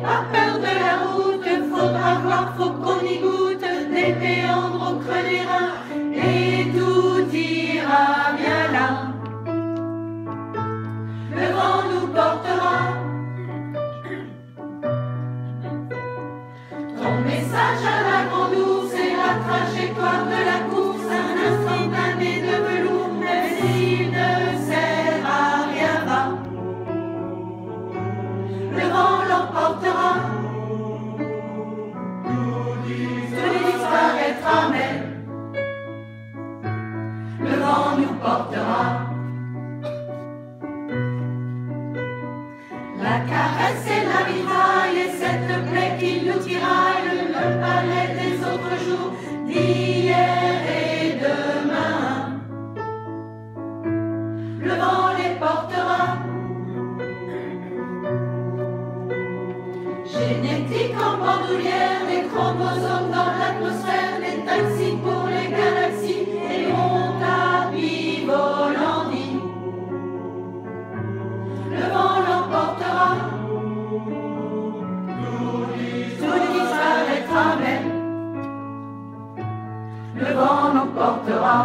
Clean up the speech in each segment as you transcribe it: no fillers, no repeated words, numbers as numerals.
pas peur de la route, faudra voir, faut qu'on y goûte, des méandres au creux des reins, et tout ira bien là. Le vent nous portera. Ton message à la grande ours et la trajectoire de la course, un instantané de velours, même s'il ne sert à rien va. Le vent l'emportera, tout disparaîtra, mais le vent nous portera. La caresse et la mitraille et cette plaie qui nous tiraille, le palais des autres jours, d'hier et demain. Le vent les portera. Génétique en bandoulière, des chromosomes dans l'atmosphère, des taxis pour les galaxies et mon tapis Volandi. Le vent l'emportera, tout disparaîtra, mais le vent l'emportera.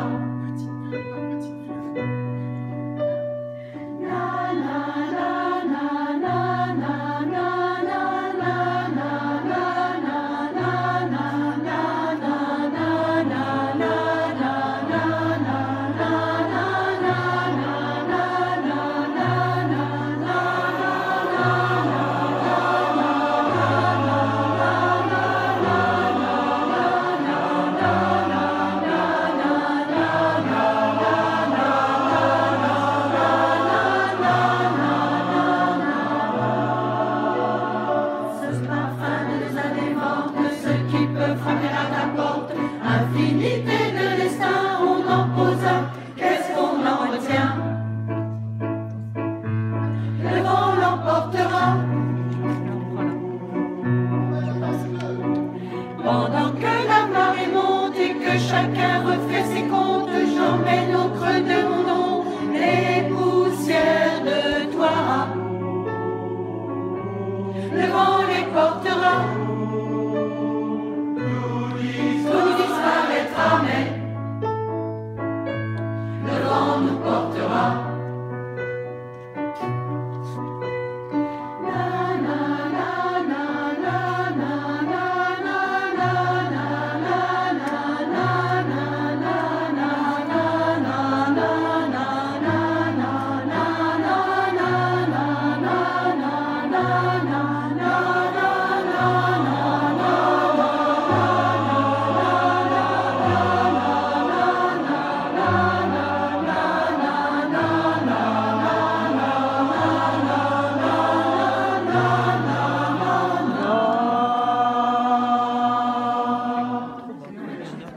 Infinité de destins, on en pose un, qu'est-ce qu'on en retient? Le vent l'emportera. Pendant que la marée monte et que chacun